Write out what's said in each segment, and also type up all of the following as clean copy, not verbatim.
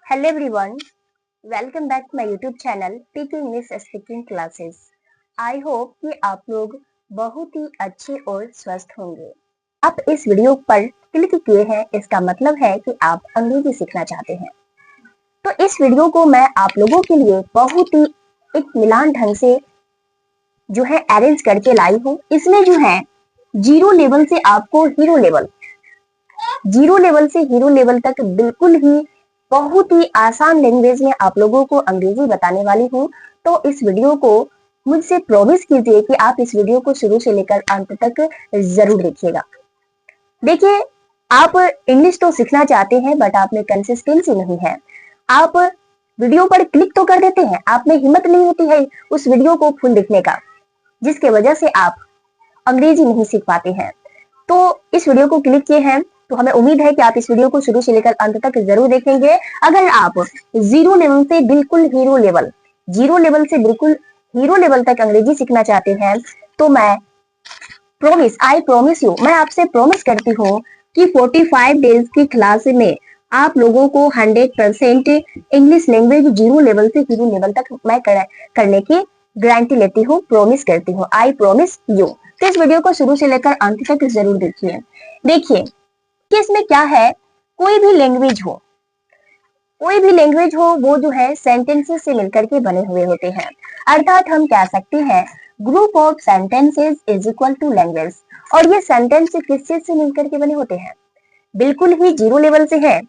Hello everyone, welcome back to my YouTube channel Speaking Miss Speaking Classes. I hope कि आप लोग बहुत ही अच्छे और स्वस्थ होंगे। आप इस वीडियो पर क्लिक किए हैं, इसका मतलब है कि आप अंग्रेजी सीखना चाहते हैं। तो इस वीडियो को मैं आप लोगों के लिए बहुत ही एक मिलान ढंग से जो है अरेंज करके लाई हूँ। इसमें जो है जीरो लेवल से आपको हीरो लेवल, जीरो लेवल से हीरो लेवल तक बिल्कुल ही बहुत ही आसान लैंग्वेज में आप लोगों को अंग्रेजी बताने वाली हूँ। तो इस वीडियो को मुझसे प्रॉमिस कीजिए कि आप इस वीडियो को शुरू से लेकर अंत तक जरूर देखिएगा। देखिए, आप इंग्लिश तो सीखना चाहते हैं बट आप में कंसिस्टेंसी नहीं है। आप वीडियो पर क्लिक तो कर देते हैं, आप में हिम्मत नहीं होती है उस वीडियो को फुल देखने का, जिसके वजह से आप अंग्रेजी नहीं सीख पाते हैं। तो इस वीडियो को क्लिक किए हैं तो हमें उम्मीद है कि आप इस वीडियो को शुरू से लेकर अंत तक जरूर देखेंगे। अगर आप जीरो लेवल से बिल्कुल हीरो लेवल, जीरो लेवल से बिल्कुल हीरो लेवल तक अंग्रेजी सीखना चाहते हैं तो मैं आई प्रॉमिस यू, मैं आपसे प्रॉमिस करती हूँ कि 45 डेज की क्लास में आप लोगों को 100% इंग्लिश लैंग्वेज जीरो लेवल से हीरो लेवल तक मैं करने की गारंटी लेती हूँ, प्रॉमिस करती हूँ। I promise you. तो इस वीडियो को शुरू से लेकर अंत तक जरूर देखिए। देखिए कि इसमें क्या है, कोई भी लैंग्वेज हो, कोई भी लैंग्वेज हो, वो जो है सेंटेंसेस से मिलकर के बने हुए होते हैं। अर्थात हम कह सकते हैं group of sentences is equal to language. और ये सेंटेंस किस चीज से मिलकर के बने होते हैं? बिल्कुल ही जीरो लेवल से है।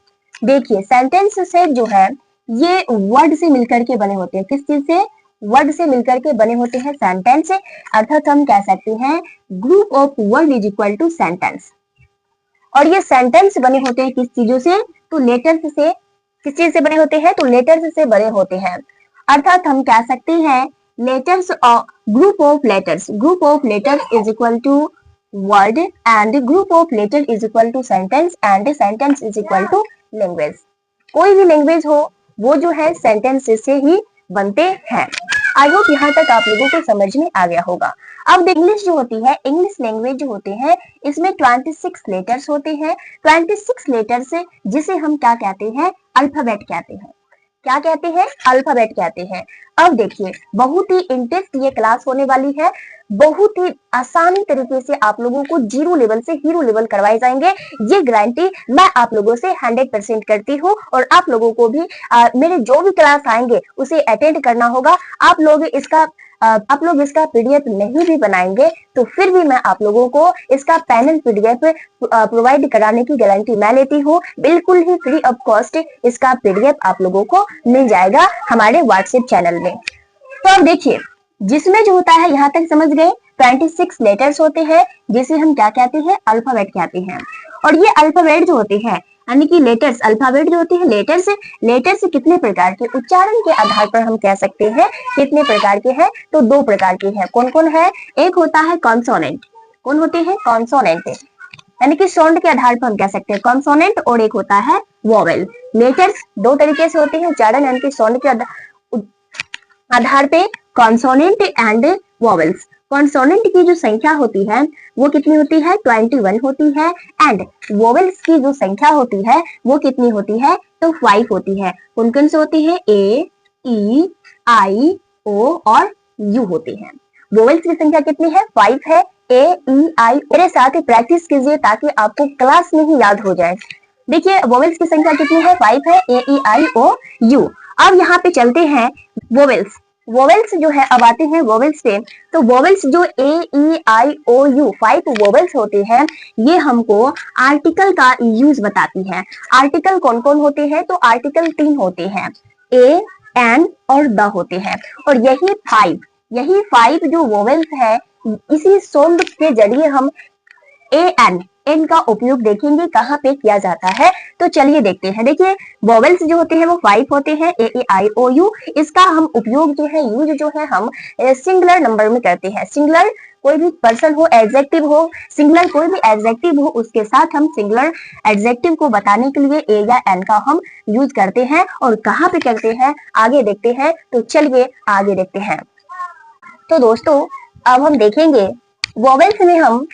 देखिए, सेंटेंस से जो है ये वर्ड से मिलकर के बने होते हैं। किस चीज से? वर्ड से मिलकर के बने होते हैं सेंटेंस। अर्थात हम कह सकते हैं group of word is equal to sentence. और ये सेंटेंस बने होते हैं किस चीजों से? तो लेटर्स से। किस चीज से बने होते हैं? तो लेटर्स से बने होते हैं। अर्थात हम कह सकते हैं लेटर्स और group of letters, group of letters is equal to word and group of letter is equal to sentence and sentence is equal to language. कोई भी लैंग्वेज हो वो जो है सेंटेंस से ही बनते हैं। आई होप यहाँ तक आप लोगों को समझ में आ गया होगा। अब इंग्लिश जो होती है, इंग्लिश लैंग्वेज जो होते हैं, इसमें 26 लेटर्स होते हैं। 26 लेटर्स जिसे हम क्या कहते हैं? अल्फाबेट कहते हैं। क्या कहते हैं? अल्फाबेट कहते हैं। अब देखिए, बहुत ही इंटरेस्ट ये क्लास होने वाली है। बहुत ही आसानी तरीके से आप लोगों को जीरो लेवल से हीरो लेवल करवाए जाएंगे, ये गारंटी मैं आप लोगों से 100% करती हूँ। और आप लोगों को भी मेरे जो भी क्लास आएंगे उसे अटेंड करना होगा। आप लोग इसका पीडीएफ नहीं भी बनाएंगे तो फिर भी मैं आप लोगों को इसका पैनल पीडीएफ प्रोवाइड कराने की गारंटी मैं लेती हूँ। बिल्कुल ही फ्री ऑफ कॉस्ट इसका पीडीएफ आप लोगों को मिल जाएगा हमारे व्हाट्सएप चैनल में। तो अब देखिए, जिसमें जो होता है, यहाँ तक समझ गए, 26 लेटर्स होते हैं जिसे हम क्या कहते हैं? अल्फाबेट कहते हैं। और ये अल्फाबेट जो होते हैं, यानी कि लेटर्स, अल्फाबेट जो होते हैं लेटर्स कितने प्रकार के, उच्चारण के आधार पर हम कह सकते हैं कितने प्रकार के हैं? तो दो प्रकार के हैं। कौन कौन है? एक होता है कॉन्सोनेंट। कौन होते हैं? कॉन्सोनेंट, यानी कि साउंड के आधार पर हम कह सकते हैं कॉन्सोनेंट। और एक होता है वोवेल। लेटर्स दो तरीके से होते हैं, उच्चारण यानी कि साउंड के आधार पे, कॉन्सोनेंट एंड वोवेल्स। कॉन्सोनेंट की जो संख्या होती है वो कितनी होती है? 21 होती है। एंड वोवेल्स की जो संख्या होती है वो कितनी होती है? तो 5 होती है। कौन कौन से होती है? ए, ई, आई, ओ और यू होती है। वोवेल्स की संख्या कितनी है? 5 है। ए, ई, आई। मेरे साथ प्रैक्टिस कीजिए ताकि आपको क्लास में ही याद हो जाए। देखिए, वोवेल्स की संख्या कितनी है? 5 है। ए, ई, आई, ओ, यू। अब यहाँ पे चलते हैं वोवेल्स। वोवेल्स जो है, अब आते हैं वोवेल्स पे। तो वोवेल्स जो ए, ई, आई, ओ, यू 5 वोवेल्स होते हैं, ये हमको आर्टिकल का यूज बताती है। आर्टिकल कौन कौन होते हैं? तो आर्टिकल 3 होते हैं, ए, एन और द होते हैं। और यही 5 जो वोवेल्स है, इसी साउंड के जरिए हम एन का उपयोग देखेंगे कहाँ पे किया जाता है। तो चलिए देखते हैं। देखिए, वोवेल्स जो होते हैं वो 5 होते हैं, ए, ई, आई, ओ, यू। इसका हम उपयोग जो है, यूज जो है, हम सिंगुलर नंबर में करते हैं। सिंगुलर कोई भी पर्सन हो, एडजेक्टिव हो, सिंगुलर कोई भी एडजेक्टिव हो, उसके साथ हम सिंगुलर एडजेक्टिव को बताने के लिए ए या एन का हम यूज करते हैं। और कहाँ पे करते हैं आगे देखते हैं। तो चलिए आगे देखते हैं। तो दोस्तों, अब हम देखेंगे वोवेल्स में हम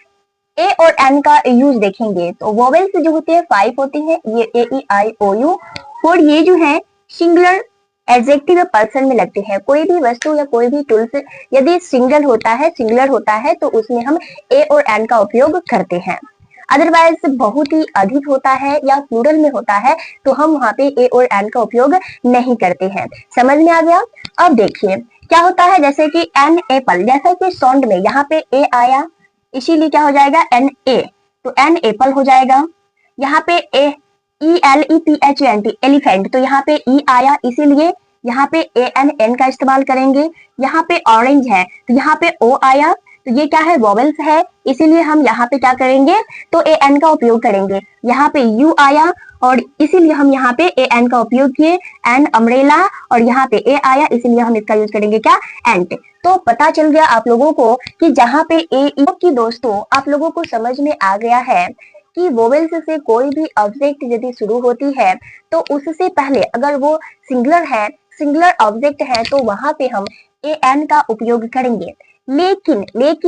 ए और एन का यूज देखेंगे। तो वोवेल्स जो होते हैं 5 होते हैं, ये ए, ई, आई, ओ, यू। और ये जो है सिंगुलर एडजेक्टिव पर्सन में लगते हैं। कोई भी वस्तु या कोई भी टूल्स यदि सिंगल होता है, सिंगुलर होता है, तो उसमें हम ए और एन का उपयोग करते हैं। अदरवाइज बहुत ही अधिक होता है या प्लूरल में होता है तो हम वहां पे ए और एन का उपयोग नहीं करते हैं। समझ में आ गया? अब देखिए क्या होता है, जैसे कि एन एपल, जैसे कि साउंड में यहाँ पे ए आया, इसीलिए क्या हो जाएगा एन ए, तो एन एपल हो जाएगा। यहाँ पे ए ELEPHENT एलिफेंट, तो यहाँ पे ई आया, इसीलिए यहाँ पे एन का इस्तेमाल करेंगे। यहाँ पे ऑरेंज है तो यहाँ पे ओ आया, तो ये क्या है वॉवेल्स है, इसीलिए हम यहाँ पे क्या करेंगे तो एन का उपयोग करेंगे। यहाँ पे यू आया और इसीलिए हम यहाँ पे एन का उपयोग किए, एन अम्ब्रेला, और यहाँ पे ए आया इसीलिए हम इसका यूज करेंगे क्या एंट। तो पता चल गया आप लोगों को कि जहाँ पे ए की दोस्तों आप लोगों को समझ में आ गया है कि वोवेल्स से कोई भी ऑब्जेक्ट यदि शुरू होती है तो उससे पहले अगर वो सिंगुलर है, सिंगुलर ऑब्जेक्ट है, तो वहां पे हम एन का उपयोग करेंगे। लेकिन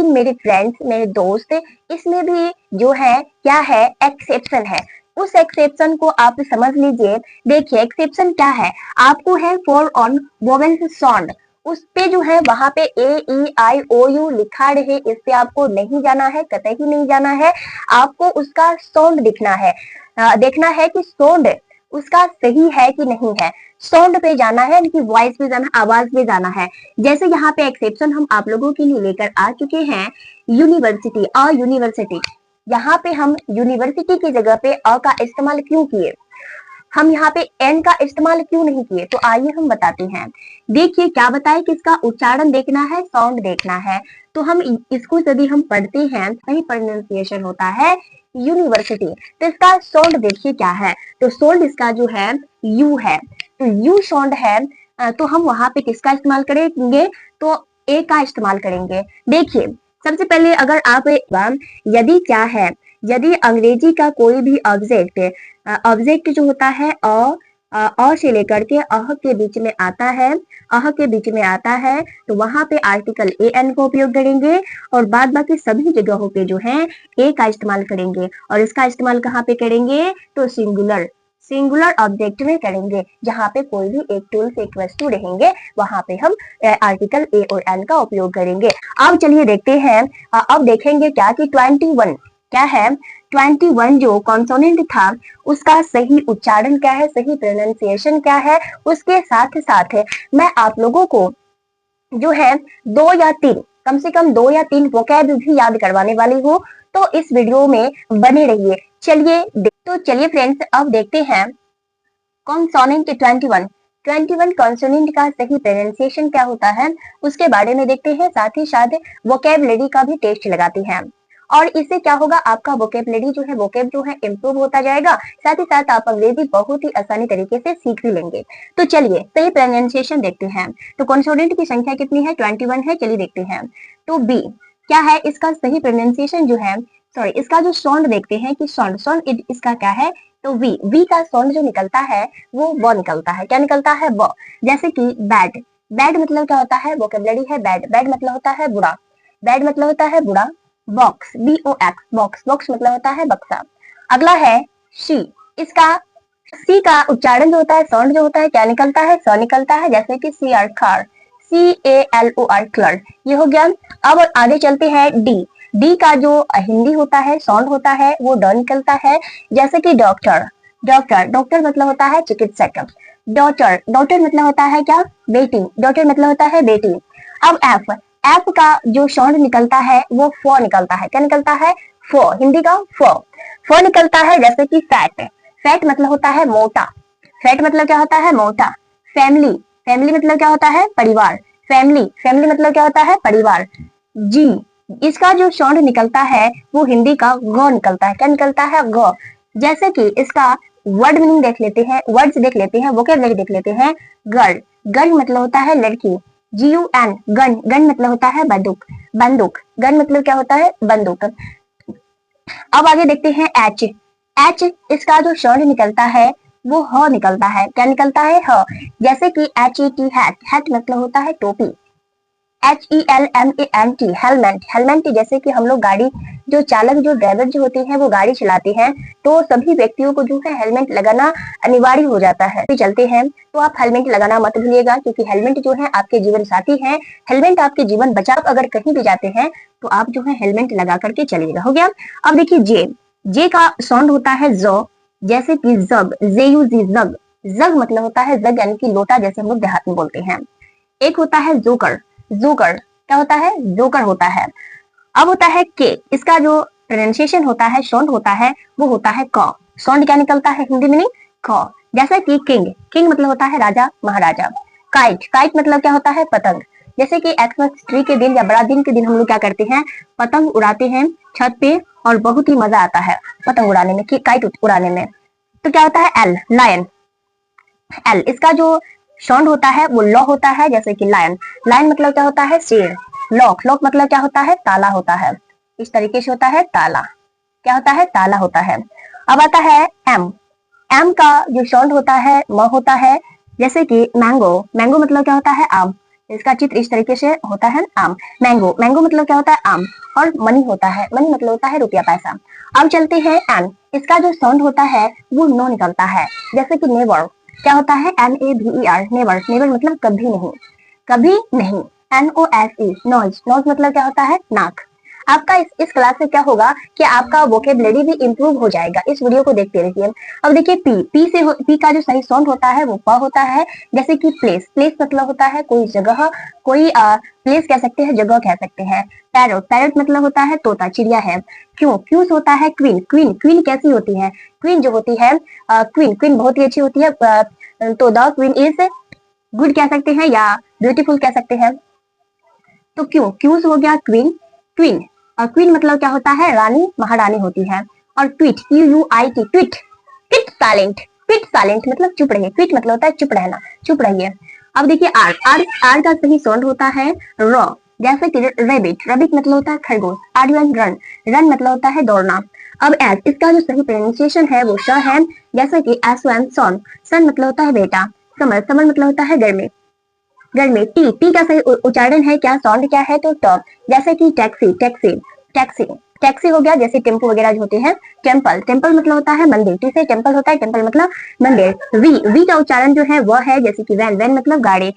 मेरे फ्रेंड्स, मेरे दोस्त, इसमें भी जो है क्या है एक्सेप्शन है। उस एक्सेप्शन को आप समझ लीजिए। देखिए एक्सेप्शन क्या है, आपको है फॉर ऑन वोवेल्स साउंड, उस पे जो है वहां पे AEIOU लिखा रहे, इस पे आपको नहीं जाना है, कतई ही नहीं जाना है। आपको उसका साउंड दिखना है, देखना है कि साउंड उसका सही है कि नहीं है। साउंड पे जाना है, इनकी वॉइस पे जाना, आवाज पे जाना है। जैसे यहाँ पे एक्सेप्शन हम आप लोगों के लिए लेकर आ चुके हैं, यूनिवर्सिटी, अ यूनिवर्सिटी। यहाँ पे हम यूनिवर्सिटी की जगह पे अ का इस्तेमाल क्यों किए, हम यहाँ पे एन का इस्तेमाल क्यों नहीं किए, तो आइए हम बताते हैं। देखिए क्या बताए कि इसका उच्चारण देखना है, साउंड देखना है। तो हम इसको यदि हम पढ़ते हैं, सही प्रोनाउंसिएशन होता है यूनिवर्सिटी, तो इसका साउंड देखिए क्या है, तो साउंड इसका जो है यू है, तो यू साउंड है। तो हम वहां पे किसका इस्तेमाल करेंगे, तो ए का इस्तेमाल करेंगे। देखिए सबसे पहले अगर आप यदि क्या है, यदि अंग्रेजी का कोई भी ऑब्जेक्ट जो होता है अ से लेकर के अह के बीच में आता है, अह के बीच में आता है, तो वहां पे आर्टिकल एन का उपयोग करेंगे और बाद बाकी सभी जगहों पे जो है ए का इस्तेमाल करेंगे। और इसका इस्तेमाल कहाँ पे करेंगे, तो सिंगुलर ऑब्जेक्ट में करेंगे। जहाँ पे कोई भी एक टूल से एक वस्तु रहेंगे वहां पे हम आर्टिकल ए और एन का उपयोग करेंगे। अब चलिए देखते हैं, अब देखेंगे क्या कि 21 क्या है, 21 जो कॉन्सोनेंट था उसका सही उच्चारण क्या है, सही प्रोनाउंसिएशन क्या है, उसके साथ साथ मैं आप लोगों को जो है 2 या 3, कम से कम 2 या 3 वोकैब भी याद करवाने वाली हूँ। तो इस वीडियो में बने रहिए। चलिए फ्रेंड्स अब देखते हैं कॉन्सोनेंट 21 कॉन्सोनेंट का सही प्रोनाउंसिएशन क्या होता है उसके बारे में देखते हैं। साथ ही साथ वोकैबुलरी का भी टेस्ट लगाते हैं और इससे क्या होगा, आपका वोकैबुलरी जो है, वोकैब जो है इम्प्रूव होता जाएगा। साथ ही साथ आप अंग्रेजी बहुत ही आसानी तरीके से सीख भी लेंगे। तो चलिए सही प्रोनाउंसिएशन देखते हैं। तो कॉन्सोनेंट की संख्या कितनी है, 21 है। चलिए देखते हैं। तो बी क्या है, इसका सही प्रोनाउंसिएशन जो है, सॉरी इसका जो साउंड देखते हैं कि साउंड इसका क्या है, तो वी का साउंड जो निकलता है वो व निकलता है। क्या निकलता है, व। जैसे कि बैड मतलब क्या होता है, वोकैबुलरी है बैड मतलब होता है बुरा, बैड मतलब होता है बुरा। बॉक्स, BOX, बॉक्स मतलब होता है बक्सा। अगला है शी, इसका सी का उच्चारण जो होता है, साउंड जो होता है, क्या निकलता है, स निकलता है। जैसे कि CR कार, CALOR क्लर, ये हो गया। अब आगे चलते हैं डी का जो हिंदी होता है, साउंड होता है, वो ड निकलता है। जैसे कि डॉक्टर मतलब होता है चिकित्सक। डॉटर मतलब होता है क्या, बेटी, डॉटर मतलब होता है बेटी। अब एफ का जो साउंड निकलता है वो फ निकलता है। क्या निकलता है, फ, हिंदी का फ निकलता है। जैसे कि फैट मतलब होता है मोटा, फैट मतलब क्या होता है, मोटा। फैमिली मतलब क्या होता है, परिवार। फैमिली मतलब क्या होता है, परिवार। जी, इसका जो साउंड निकलता है वो हिंदी का ग निकलता है। क्या निकलता है, ग। जैसे कि इसका वर्ड मीनिंग देख लेते हैं, वर्ड्स देख लेते हैं, वोकैबुलरी देख लेते हैं। गर्ल मतलब होता है लड़की। GUN, गन मतलब होता है बंदूक। गन मतलब क्या होता है, बंदूक। अब आगे देखते हैं एच इसका जो साउंड निकलता है वो ह निकलता है। क्या निकलता है, ह। जैसे कि HET, हैट मतलब होता है टोपी। HELMENT, helmet. हेलमेट जैसे कि हम लोग गाड़ी जो चालक जो ड्राइवर जो होते हैं वो गाड़ी चलाते हैं, तो सभी व्यक्तियों को जो है हेलमेट लगाना अनिवार्य हो जाता है। चलते हैं तो आप हेलमेट लगाना मत भूलिएगा, क्योंकि हेलमेट जो है आपके जीवन साथी है। हेलमेट आपके जीवन बचाव। अगर कहीं भी जाते हैं तो आप जो है हेलमेट लगा करके चलिएगा। हो गया। अब देखिए जे का साउंड होता है जो, जैसे कि जग, JUG, जग। जग मतलब होता है जग, यानी कि लोटा, जैसे हम लोग देहात में बोलते हैं। एक होता है जोकर। जोकर क्या होता है? जोकर होता है। अब होता है के। इसका जो प्रोनाउंसिएशन होता है, साउंड होता है, वो होता है क। साउंड क्या निकलता है हिंदी में? क। जैसा कि किंग। किंग मतलब होता है राजा, महाराजा। काइट। काइट मतलब क्या होता है? पतंग। जैसे कि एक्समस ट्री के दिन या बड़ा दिन के दिन हम लोग क्या करते हैं? पतंग उड़ाते हैं छत पे, और बहुत ही मजा आता है पतंग उड़ाने में, काइट उड़ाने में। तो क्या होता है? L, lion. एल, इसका जो साउंड होता है वो लॉ होता है, जैसे कि लायन। लायन मतलब क्या होता है? शेर। लॉक। लॉक मतलब क्या होता है? ताला होता है। इस तरीके से होता है ताला। क्या होता है? ताला होता है। अब आता है एम। एम का जो साउंड होता है म होता है, जैसे कि मैंगो। मैंगो मतलब क्या होता है? आम। इसका चित्र इस तरीके से होता है, आम। मैंगो। मैंगो मतलब क्या होता है? आम। और मनी होता है, मनी मतलब होता है रुपया, पैसा। अब चलते हैं एन। इसका जो साउंड होता है वो नो निकलता है, जैसे कि नेवर। क्या होता है? NAVER, never. नेवर मतलब कभी नहीं, कभी नहीं। NOSE, noise. नॉइज मतलब क्या होता है? नाक। आपका इस क्लास से क्या होगा कि आपका वोकेबलरी भी इंप्रूव हो जाएगा। इस वीडियो को देखते रहिए। अब देखिए पी का जो सही साउंड होता है वो प होता है, जैसे कि प्लेस। प्लेस मतलब होता है कोई जगह, कोई प्लेस कह सकते हैं, जगह कह सकते हैं। पैरोट। पैरोट मतलब होता है तोता, चिड़िया है। क्यों? क्यूज होता है क्वीन। क्वीन। क्वीन कैसी होती है? क्वीन जो होती है, क्वीन क्वीन बहुत ही अच्छी होती है। तो द क्वीन इज गुड कह सकते हैं, या ब्यूटीफुल कह सकते हैं। तो क्यों? क्यूज हो गया क्वीन। क्वीन। और क्वीन मतलब क्या होता है? रानी, महारानी होती है। और tweet, TUIT, tweet. Tweet silent. Tweet silent मतलब चुप रहिए। ट्वीट मतलब होता है चुप रहना, चुप रहिए। अब देखिए आर। आर, आर का सही साउंड होता है रॉ, जैसे कि रेबिट। रेबिट मतलब होता है खरगोश। RUN, run. रन मतलब होता है दौड़ना। अब एस, इसका जो सही प्रोनाउंसिएशन है वो श है, जैसे कि SON, सन। सन मतलब होता है बेटा। समर। समर मतलब होता है गर्मी, गर्मी। टी। टी का सही उच्चारण है क्या? साउंड क्या है? तो ट। जैसे कि टैक्सी। टैक्सी। टैक्सी। टैक्सी हो गया, जैसे टेम्पो वगैरह जो होते हैं। टेम्पल। टेम्पल मतलब होता है मंदिर। टी से टेम्पल होता है, टेम्पल मतलब मंदिर। वी। वी का उच्चारण जो है वह है, जैसे कि वैन। वैन मतलब गाड़ी।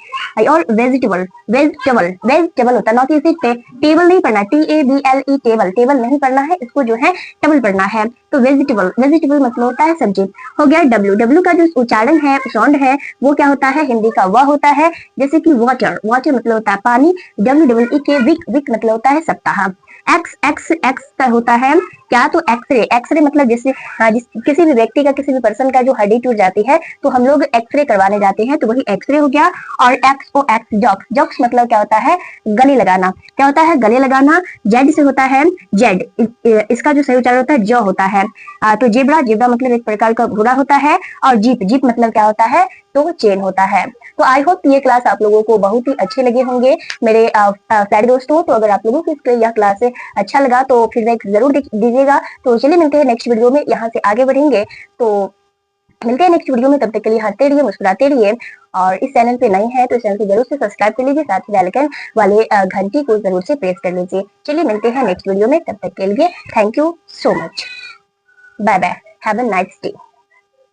और वेजिटेबल। वेजिटेबल। वेजिटेबल होता है, नॉट इसी टेबल नहीं पढ़ना, TABLE, टेबल। टेबल नहीं पढ़ना है, इसको जो है टेबल पढ़ना है। तो वेजिटेबल। वेजिटेबल मतलब होता है सब्जी। हो गया डब्ल्यू। डब्ल्यू का जो उच्चारण है, साउंड है, वो क्या होता है? हिंदी का वह होता है, जैसे कि वाटर। वाटर मतलब होता है पानी। WEEK, Wick. विक मतलब होता है सप्ताह। एक्स। एक्स। एक्स का होता है क्या? तो एक्सरे। एक्सरे मतलब जैसे किसी भी व्यक्ति का, किसी भी पर्सन का जो हड्डी टूट जाती है तो हम लोग एक्सरे करवाने जाते हैं, तो वही एक्सरे हो गया। और XOX, जॉक्स। जॉक्स मतलब क्या होता है? गले लगाना। क्या होता है? गले लगाना। जेड से होता है जेड। इसका जो सही उच्चारण होता है ज होता है। तो जेब्रा। जेब्रा मतलब एक प्रकार का घोड़ा होता है। और जीप। जीप मतलब क्या होता है? तो चेन होता है। तो आई होप ये क्लास आप लोगों को बहुत ही अच्छे लगे होंगे मेरे प्यारे दोस्तों। तो अगर आप लोगों को यह क्लास अच्छा लगा तो फीडबैक जरूर दीजिएगा। तो चलिए मिलते हैं नेक्स्ट वीडियो में, यहाँ से आगे बढ़ेंगे। तो मिलते हैं नेक्स्ट वीडियो में, तब तक के लिए हंसते रहिए, मुस्कुराते रहिए। और इस चैनल पे नए हैं तो इस चैनल को जरूर से सब्सक्राइब कर लीजिए, साथ ही बेल आइकन वाले घंटी को जरूर से प्रेस कर लीजिए। चलिए मिलते हैं नेक्स्ट वीडियो में, तब तक के लिए thank you so much. Bye bye, have a nice day.